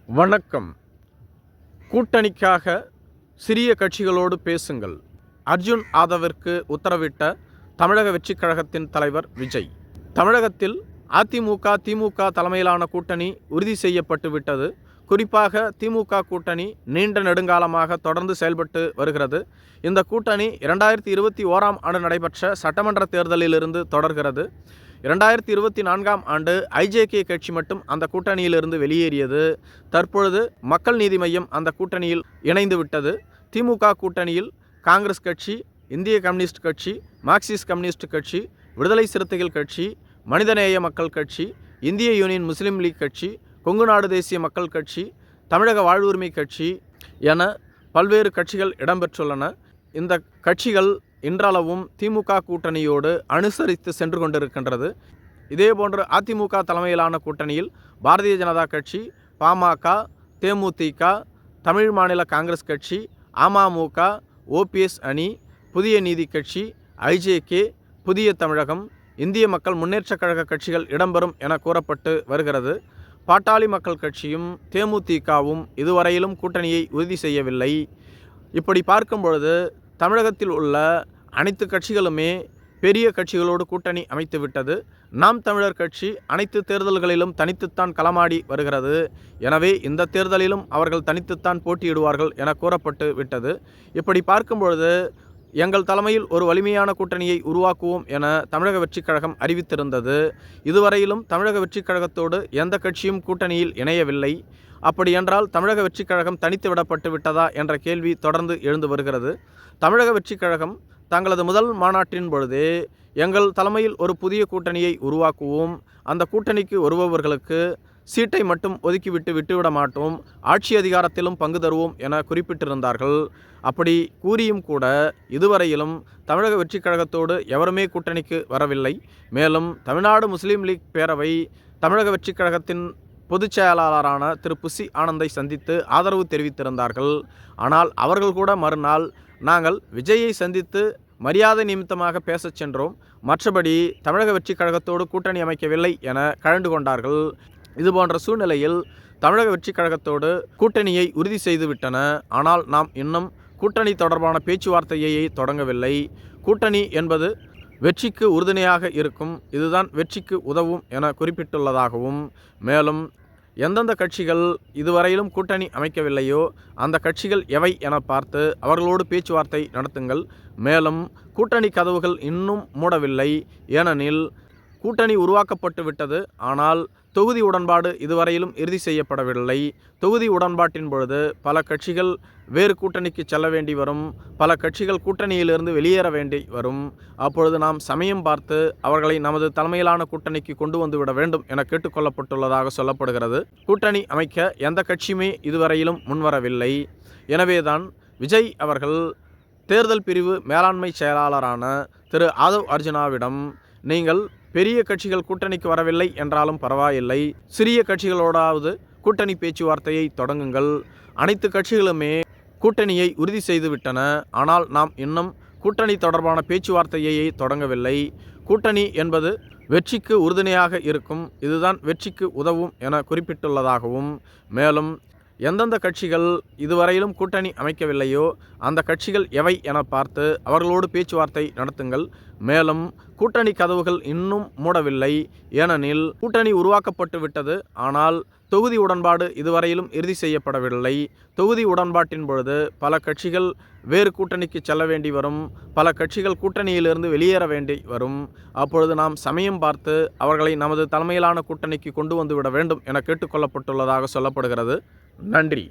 வணக்கம். கூட்டணிக்காக சிறிய கட்சிகளோடு பேசுங்கள். அர்ஜுன் ஆதவிற்கு உத்தரவிட்ட தமிழக வெற்றிக் கழகத்தின் தலைவர் விஜய். தமிழகத்தில் அதிமுக, திமுக தலைமையிலான கூட்டணி உறுதி செய்யப்பட்டு விட்டது. குறிப்பாக திமுக கூட்டணி நீண்ட நெடுங்காலமாக தொடர்ந்து செயல்பட்டு வருகிறது. இந்த கூட்டணி 2021ஆம் ஆண்டு நடைபெற்ற சட்டமன்ற தேர்தலிலிருந்து தொடர்கிறது. 2024ஆம் ஆண்டு ஐஜேகே கட்சி மட்டும் அந்த கூட்டணியிலிருந்து வெளியேறியது. தற்பொழுது மக்கள் நீதி மய்யம் அந்த கூட்டணியில் இணைந்து விட்டது. திமுக கூட்டணியில் காங்கிரஸ் கட்சி, இந்திய கம்யூனிஸ்ட் கட்சி, மார்க்சிஸ்ட் கம்யூனிஸ்ட் கட்சி, விடுதலை சிறுத்தைகள் கட்சி, மனிதநேய மக்கள் கட்சி, இந்திய யூனியன் முஸ்லீம் லீக் கட்சி, கொங்கு நாடு தேசிய மக்கள் கட்சி, தமிழக வாழ்வுரிமை கட்சி என பல்வேறு கட்சிகள் இடம்பெற்றுள்ளன. இந்த கட்சிகள் இன்றளவும் திமுக கூட்டணியோடு அனுசரித்து சென்று கொண்டிருக்கின்றது. இதேபோன்று அதிமுக தலைமையிலான கூட்டணியில் பாரதிய ஜனதா கட்சி, பாமக, தேமுதிக, தமிழ் மாநில காங்கிரஸ் கட்சி, அமமுக, ஓபிஎஸ் அணி, புதிய நீதி கட்சி, ஐஜேகே, புதிய தமிழகம், இந்திய மக்கள் முன்னேற்றக் கழக கட்சிகள் இடம்பெறும் என கூறப்பட்டு வருகிறது. பாட்டாளி மக்கள் கட்சியும் தேமுதிகவும் இதுவரையிலும் கூட்டணியை உறுதி செய்யவில்லை. இப்படி பார்க்கும் பொழுது தமிழகத்தில் உள்ள அனைத்து கட்சிகளுமே பெரிய கட்சிகளோடு கூட்டணி அமைத்துவிட்டது. நாம் தமிழர் கட்சி அனைத்து தேர்தல்களிலும் தனித்துத்தான் களமாடி வருகிறது. எனவே இந்த தேர்தலிலும் அவர்கள் தனித்துத்தான் போட்டியிடுவார்கள் என கூறப்பட்டு விட்டது. இப்படி பார்க்கும்பொழுது எங்கள் தலைமையில் ஒரு வலிமையான கூட்டணியை உருவாக்குவோம் என தமிழக வெற்றிக் கழகம் அறிவித்திருந்தது. இதுவரையிலும் தமிழக வெற்றிக் கழகத்தோடு எந்த கட்சியும் கூட்டணியில் இணையவில்லை. அப்படியென்றால் தமிழக வெற்றிக் கழகம் தனித்து விடப்பட்டு விட்டதா என்ற கேள்வி தொடர்ந்து எழுந்து வருகிறது. தமிழக வெற்றிக் கழகம் தங்களது முதல் மாநாட்டின் பொழுதே எங்கள் தலைமையில் ஒரு புதிய கூட்டணியை உருவாக்குவோம், அந்த கூட்டணிக்கு வருபவர்களுக்கு சீட்டை மட்டும் ஒதுக்கிவிட்டு விட்டுவிட மாட்டோம், ஆட்சி அதிகாரத்திலும் பங்கு தருவோம் என குறிப்பிட்டிருந்தார்கள். அப்படி கூறியும் கூட இதுவரையிலும் தமிழக வெற்றிக் கழகத்தோடு எவருமே கூட்டணிக்கு வரவில்லை. மேலும் தமிழ்நாடு முஸ்லீம் லீக் பேரவை தமிழக வெற்றிக் கழகத்தின் பொதுச் செயலாளரான திரு புசி ஆனந்தை சந்தித்து ஆதரவு தெரிவித்திருந்தார்கள். ஆனால் அவர்கள் கூட மறுநாள் நாங்கள் விஜயை சந்தித்து மரியாதை நிமித்தமாக பேசச் சென்றோம், மற்றபடி தமிழக வெற்றிக் கழகத்தோடு கூட்டணி அமைக்கவில்லை என கழண்டு கொண்டார்கள். இதுபோன்ற சூழ்நிலையில் தமிழக வெற்றிக் கழகத்தோடு கூட்டணியை உறுதி செய்துவிட்டன. ஆனால் நாம் இன்னும் கூட்டணி தொடர்பான பேச்சுவார்த்தையை தொடங்கவில்லை. கூட்டணி என்பது வெற்றிக்கு உறுதுணையாக இருக்கும், இதுதான் வெற்றிக்கு உதவும் என குறிப்பிட்டுள்ளதாகவும், மேலும் எந்தெந்த கட்சிகள் இதுவரையிலும் கூட்டணி அமைக்கவில்லையோ அந்த கட்சிகள் எவை என பார்த்து அவர்களோடு பேச்சுவார்த்தை நடத்துங்கள். மேலும் கூட்டணி கதவுகள் இன்னும் மூடவில்லை. ஏனெனில் கூட்டணி உருவாக்கப்பட்டு விட்டது. ஆனால் தொகுதி உடன்பாடு இதுவரையிலும் இறுதி செய்யப்படவில்லை. தொகுதி உடன்பாட்டின் பொழுது பல கட்சிகள் வேறு கூட்டணிக்கு செல்ல வேண்டி வரும், பல கட்சிகள் கூட்டணியிலிருந்து வெளியேற வேண்டி வரும். அப்பொழுது நாம் சமயம் பார்த்து அவர்களை நமது தலைமையிலான கூட்டணிக்கு கொண்டு வந்துவிட வேண்டும் என கேட்டுக்கொள்ளப்பட்டுள்ளதாக சொல்லப்படுகிறது. கூட்டணி அமைக்க எந்த கட்சியுமே இதுவரையிலும் முன்வரவில்லை. எனவேதான் விஜய் அவர்கள் தேர்தல் பிரிவு மேலாண்மை செயலாளரான திரு ஆதவ் அர்ஜுனாவிடம், நீங்கள் பெரிய கட்சிகள் கூட்டணிக்கு வரவில்லை என்றாலும் பரவாயில்லை, சிறிய கட்சிகளோடாவது கூட்டணி பேச்சுவார்த்தையை தொடங்குங்கள். அனைத்து கட்சிகளுமே கூட்டணியை உறுதி செய்துவிட்டன. ஆனால் நாம் இன்னும் கூட்டணி தொடர்பான பேச்சுவார்த்தையை தொடங்கவில்லை. கூட்டணி என்பது வெற்றிக்கு உறுதுணையாக இருக்கும், இதுதான் வெற்றிக்கு உதவும் என குறிப்பிட்டுள்ளதாகவும், மேலும் எந்தெந்த கட்சிகள் இதுவரையிலும் கூட்டணி அமைக்கவில்லையோ அந்த கட்சிகள் எவை என பார்த்து அவர்களோடு பேச்சுவார்த்தை நடத்துங்கள். மேலும் கூட்டணி கதவுகள் இன்னும் மூடவில்லை. ஏனெனில் கூட்டணி உருவாக்கப்பட்டு விட்டது. ஆனால் தொகுதி உடன்பாடு இதுவரையிலும் இறுதி செய்யப்படவில்லை. தொகுதி உடன்பாட்டின் பொழுது பல கட்சிகள் வேறு கூட்டணிக்கு செல்ல வேண்டி வரும், பல கட்சிகள் கூட்டணியிலிருந்து வெளியேற வேண்டி வரும். அப்பொழுது நாம் சமயம் பார்த்து அவர்களை நமது தலைமையிலான கூட்டணிக்கு கொண்டு வந்துவிட வேண்டும் என கேட்டுக்கொள்ளப்பட்டுள்ளதாக சொல்லப்படுகிறது. நன்றி.